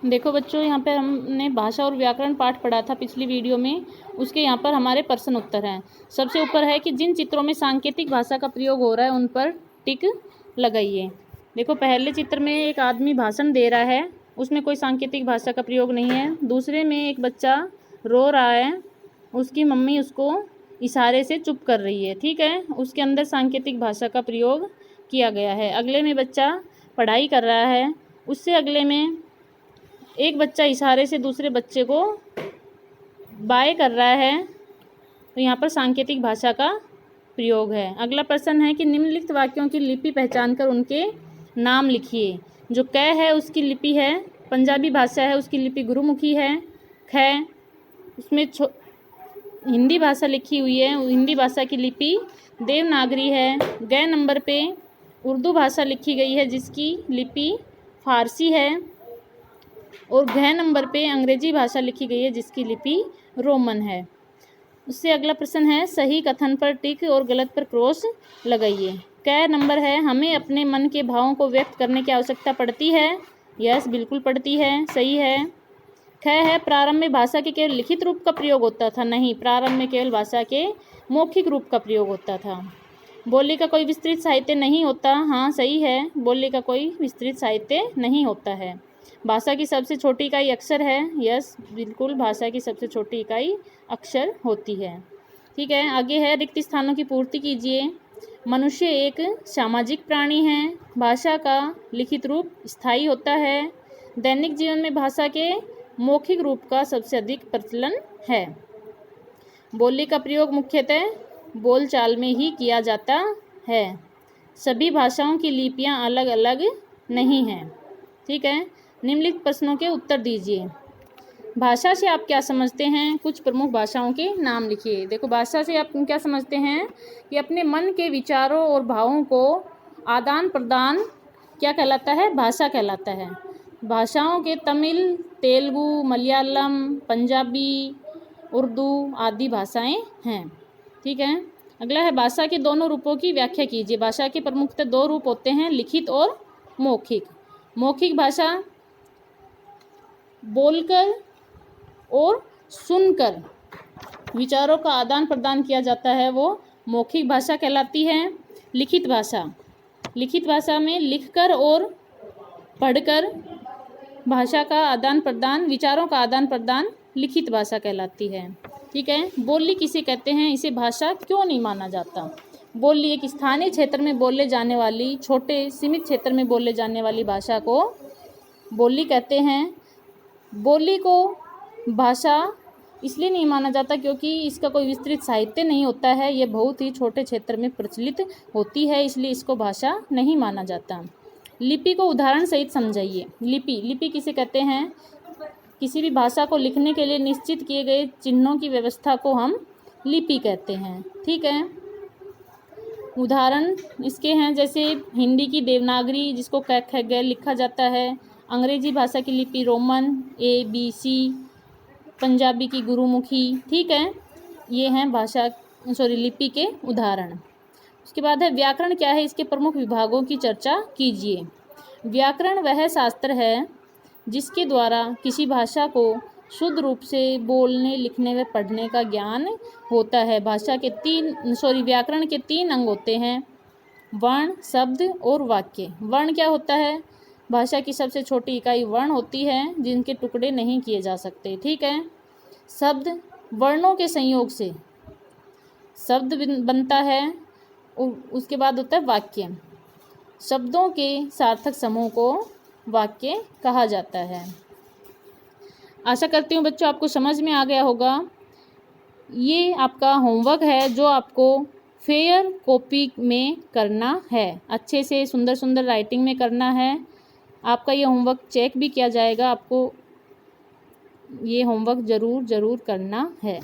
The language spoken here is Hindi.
देखो बच्चों, यहाँ पे हमने भाषा और व्याकरण पाठ पढ़ा था पिछली वीडियो में। उसके यहाँ पर हमारे प्रश्न उत्तर हैं। सबसे ऊपर है कि जिन चित्रों में सांकेतिक भाषा का प्रयोग हो रहा है उन पर टिक लगाइए। देखो, पहले चित्र में एक आदमी भाषण दे रहा है, उसमें कोई सांकेतिक भाषा का प्रयोग नहीं है। दूसरे में एक बच्चा रो रहा है, उसकी मम्मी उसको इशारे से चुप कर रही है, ठीक है, उसके अंदर सांकेतिक भाषा का प्रयोग किया गया है। अगले में बच्चा पढ़ाई कर रहा है, उससे अगले में एक बच्चा इशारे से दूसरे बच्चे को बाय कर रहा है, तो यहाँ पर सांकेतिक भाषा का प्रयोग है। अगला प्रश्न है कि निम्नलिखित वाक्यों की लिपि पहचान कर उनके नाम लिखिए। जो क है उसकी लिपि है पंजाबी भाषा है, उसकी लिपि गुरुमुखी है। ख, उसमें हिंदी भाषा लिखी हुई है, हिंदी भाषा की लिपि देवनागरी है। ग नंबर पे उर्दू भाषा लिखी गई है जिसकी लिपि फारसी है। और घ नंबर पे अंग्रेजी भाषा लिखी गई है जिसकी लिपि रोमन है। उससे अगला प्रश्न है सही कथन पर टिक और गलत पर क्रॉस लगाइए। क नंबर है हमें अपने मन के भावों को व्यक्त करने की आवश्यकता पड़ती है। यस, बिल्कुल पड़ती है, सही है। ख है प्रारंभ में भाषा के केवल लिखित रूप का प्रयोग होता था। नहीं, प्रारंभ में केवल भाषा के मौखिक रूप का प्रयोग होता था। बोली का कोई विस्तृत साहित्य नहीं होता। हाँ, सही है, बोली का कोई विस्तृत साहित्य नहीं होता है। भाषा की सबसे छोटी इकाई अक्षर है। यस, बिल्कुल, भाषा की सबसे छोटी इकाई अक्षर होती है। ठीक है, आगे है रिक्त स्थानों की पूर्ति कीजिए। मनुष्य एक सामाजिक प्राणी है। भाषा का लिखित रूप स्थायी होता है। दैनिक जीवन में भाषा के मौखिक रूप का सबसे अधिक प्रचलन है। बोली का प्रयोग मुख्यतः बोलचाल में ही किया जाता है। सभी भाषाओं की लिपियां अलग अलग नहीं हैं। ठीक है, निम्नलिखित प्रश्नों के उत्तर दीजिए। भाषा से आप क्या समझते हैं? कुछ प्रमुख भाषाओं के नाम लिखिए। देखो, भाषा से आप क्या समझते हैं कि अपने मन के विचारों और भावों को आदान प्रदान क्या कहलाता है? भाषा कहलाता है। भाषाओं के तमिल, तेलुगु, मलयालम, पंजाबी, उर्दू आदि भाषाएं हैं। ठीक है, अगला है भाषा के दोनों रूपों की व्याख्या कीजिए। भाषा के प्रमुखतः दो रूप होते हैं, लिखित और मौखिक। मौखिक भाषा बोलकर और सुनकर विचारों का आदान प्रदान किया जाता है, वो मौखिक भाषा कहलाती है। लिखित भाषा में लिखकर और पढ़कर भाषा का आदान प्रदान, विचारों का आदान प्रदान लिखित भाषा कहलाती है। ठीक है, बोली किसे कहते हैं? इसे भाषा क्यों नहीं माना जाता? बोली एक स्थानीय क्षेत्र में बोले जाने वाली, छोटे सीमित क्षेत्र में बोले जाने वाली भाषा को बोली कहते हैं। बोली को भाषा इसलिए नहीं माना जाता क्योंकि इसका कोई विस्तृत साहित्य नहीं होता है, ये बहुत ही छोटे क्षेत्र में प्रचलित होती है, इसलिए इसको भाषा नहीं माना जाता। लिपि को उदाहरण सहित समझाइए। लिपि किसे कहते हैं? किसी भी भाषा को लिखने के लिए निश्चित किए गए चिन्हों की व्यवस्था को हम लिपि कहते हैं। ठीक है, उदाहरण इसके हैं जैसे हिंदी की देवनागरी जिसको क ख ग लिखा जाता है, अंग्रेजी भाषा की लिपि रोमन ABC, पंजाबी की गुरुमुखी। ठीक है, ये हैं लिपि के उदाहरण। उसके बाद है व्याकरण क्या है, इसके प्रमुख विभागों की चर्चा कीजिए। व्याकरण वह शास्त्र है जिसके द्वारा किसी भाषा को शुद्ध रूप से बोलने, लिखने व पढ़ने का ज्ञान होता है। व्याकरण के 3 अंग होते हैं, वर्ण, शब्द और वाक्य। वर्ण क्या होता है? भाषा की सबसे छोटी इकाई वर्ण होती है जिनके टुकड़े नहीं किए जा सकते। ठीक है, शब्द वर्णों के संयोग से शब्द बनता है। उसके बाद होता है वाक्य, शब्दों के सार्थक समूह को वाक्य कहा जाता है। आशा करती हूँ बच्चों आपको समझ में आ गया होगा। ये आपका होमवर्क है जो आपको फेयर कॉपी में करना है, अच्छे से सुंदर सुंदर राइटिंग में करना है। आपका ये होमवर्क चेक भी किया जाएगा, आपको ये होमवर्क ज़रूर करना है।